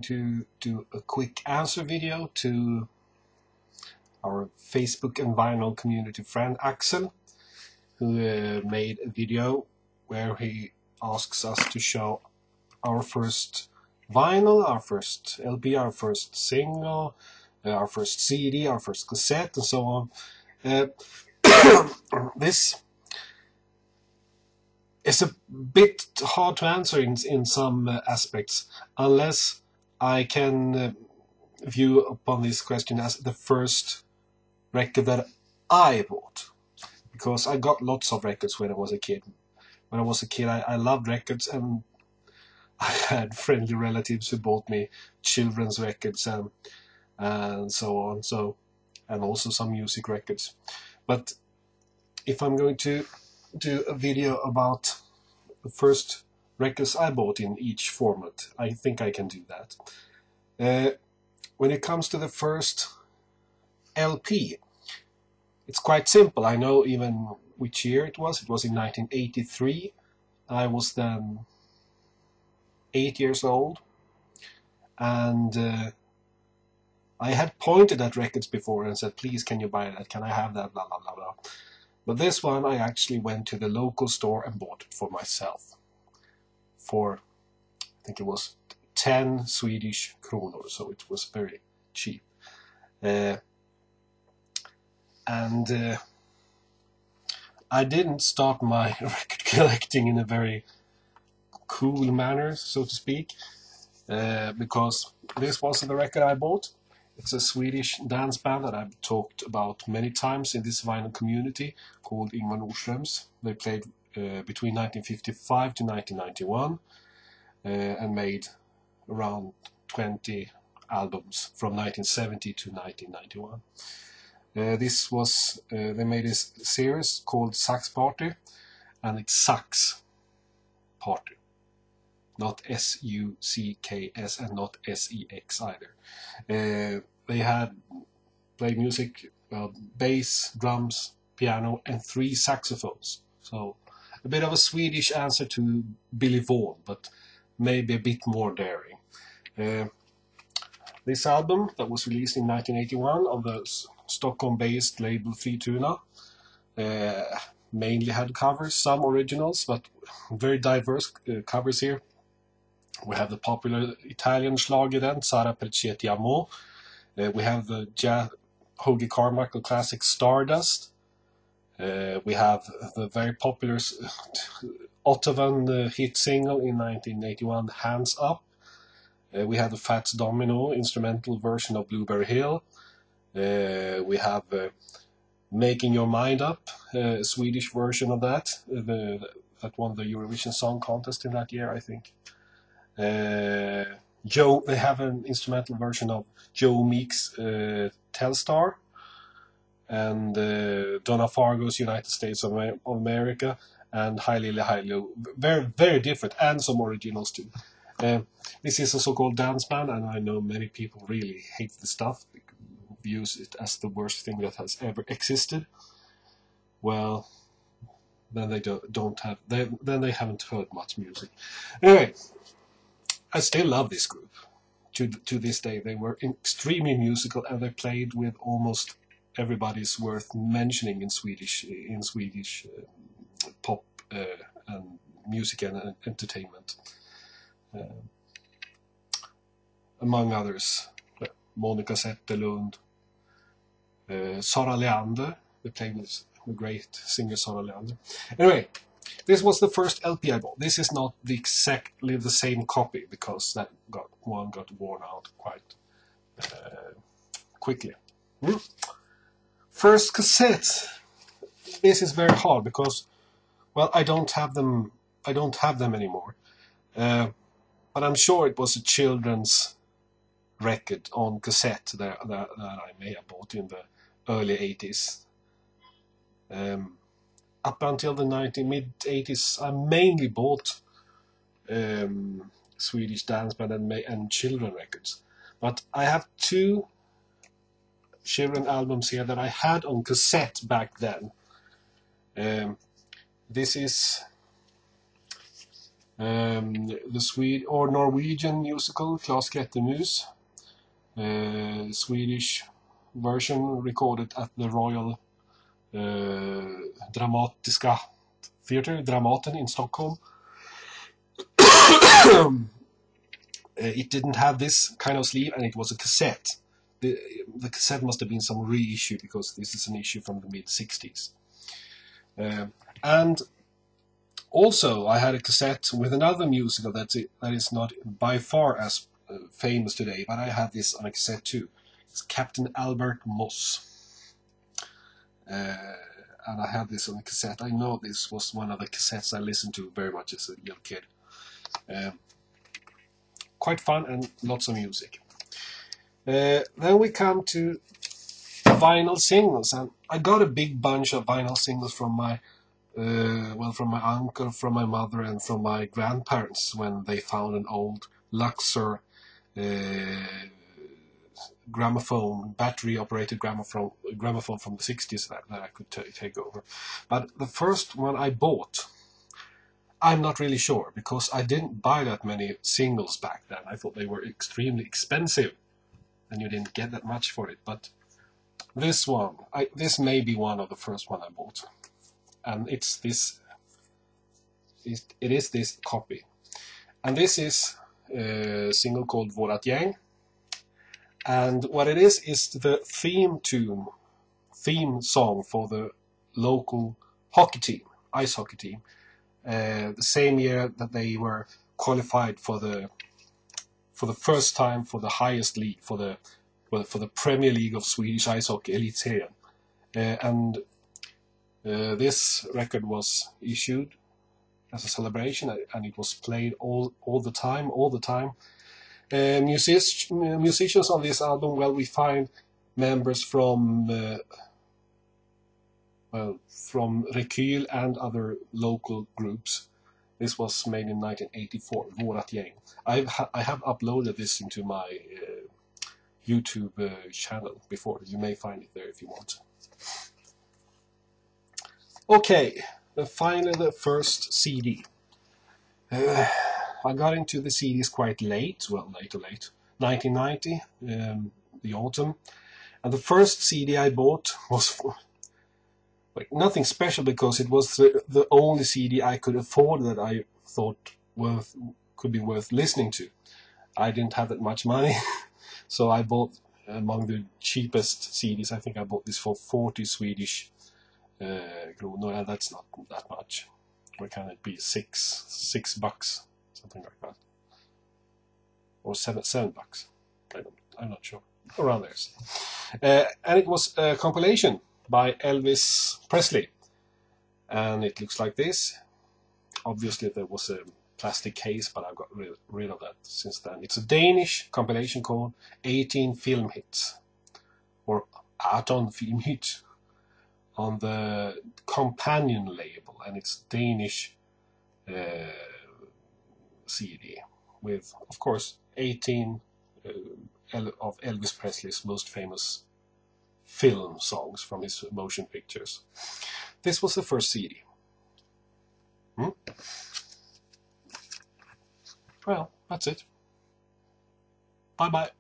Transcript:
to do a quick answer video to our Facebook and vinyl community friend Axel, who made a video where he asks us to show our first vinyl, our first LP, our first single, our first CD, our first cassette, and so on. This is a bit hard to answer in some aspects, unless I can view upon this question as the first record that I bought, because I got lots of records when I was a kid. When I was a kid, I loved records, and I had friendly relatives who bought me children's records and so on. And also some music records. But if I'm going to do a video about the first records I bought in each format, I think I can do that. When it comes to the first LP, it's quite simple. I know even which year it was. It was in 1983. I was then 8 years old, and I had pointed at records before and said, please, can you buy that? Can I have that? Blah, blah, blah, blah. But this one, I actually went to the local store and bought it for myself. For, I think it was 10 Swedish kronor, so it was very cheap. I didn't start my record collecting in a very cool manner, so to speak, because this wasn't the record I bought. It's a Swedish dance band that I've talked about many times in this vinyl community, called Ingvar Nordströms. They played between 1955 to 1991 and made around 20 albums from 1970 to 1991. This was, they made a series called Sax Party, and it's Sax Party. Not S-U-C-K-S and not S-E-X either. They had played music, bass, drums, piano, and 3 saxophones. So a bit of a Swedish answer to Billy Vaughan, but maybe a bit more daring. This album that was released in 1981 on the Stockholm-based label Frituna mainly had covers, some originals, but very diverse covers here. We have the popular Italian schlager then, Sara per te ti amo. We have the Hoagy Carmichael classic Stardust. We have the very popular Ottovan hit single in 1981, Hands Up. We have the Fats Domino instrumental version of Blueberry Hill. We have Making Your Mind Up, a Swedish version of that. That won the Eurovision Song Contest in that year, I think. They have an instrumental version of Joe Meek's Telstar, and Donna Fargo's United States of America, and Highly very, very different, and some originals too. This is a so-called dance band, and I know many people really hate the stuff, views it as the worst thing that has ever existed. Well, then they haven't heard much music. Anyway, I still love this group. To this day, they were extremely musical, and they played with almost everybody's worth mentioning in Swedish pop and music and entertainment. Among others, Monica Zetterlund, Sara Leander. They played with the great singer Sara Leander. Anyway, this was the first LP I bought. This is not exactly the same copy, because that one got worn out quite quickly. First cassette. This is very hard because, well, I don't have them anymore. But I'm sure it was a children's record on cassette that I may have bought in the early 80s. Up until the mid-80s, I mainly bought Swedish dance band and children records. But I have 2 children albums here that I had on cassette back then. This is The Swede or Norwegian musical Klas Klättermus, Swedish version recorded at the Royal Dramatiska Theatre, Dramaten in Stockholm. It didn't have this kind of sleeve, and it was a cassette. The cassette must have been some reissue, because this is an issue from the mid-60s. And also, I had a cassette with another musical that is not by far as famous today, but I have this on a cassette too. It's Captain Albert Moss. And I have this on a cassette. I know this was one of the cassettes I listened to very much as a little kid. Quite fun and lots of music. Then we come to vinyl singles, and I got a big bunch of vinyl singles from my from my uncle, from my mother, and from my grandparents when they found an old Luxor gramophone, battery-operated gramophone from the 60s that I could take over. But the first one I bought, I'm not really sure, because I didn't buy that many singles back then. I thought they were extremely expensive, and you didn't get that much for it. But this one, this may be one of the first one I bought, and it's this. It is this copy, and this is a single called Vårat Gäng, and what it is the theme song for the local hockey team, ice hockey team. The same year that they were qualified for the first time for the highest league, for the Premier League of Swedish ice hockey, Elitserien. And this record was issued as a celebration, and it was played all the time. Musicians on this album, well, we find members from Rekyl and other local groups. This was made in 1984, Vårat Gäng. I have uploaded this into my YouTube channel before. You may find it there if you want. Okay, finally the first CD. I got into the CDs quite late, well, late, 1990, the autumn. And the first CD I bought was nothing special, because it was the only CD I could afford that I thought could be worth listening to. I didn't have that much money, so I bought among the cheapest CDs. I think I bought this for 40 Swedish kronor, and that's not that much. What can it be? $6, something like that, or $7. I'm not sure. Around there. And it was a compilation by Elvis Presley, and it looks like this. Obviously there was a plastic case, but I've got rid of that since then. It's a Danish compilation called 18 Film Hits, or 18 Film Hits, on the Companion label, and it's Danish CD with, of course, 18 of Elvis Presley's most famous film songs from his motion pictures. This was the first CD. Well, that's it. Bye-bye.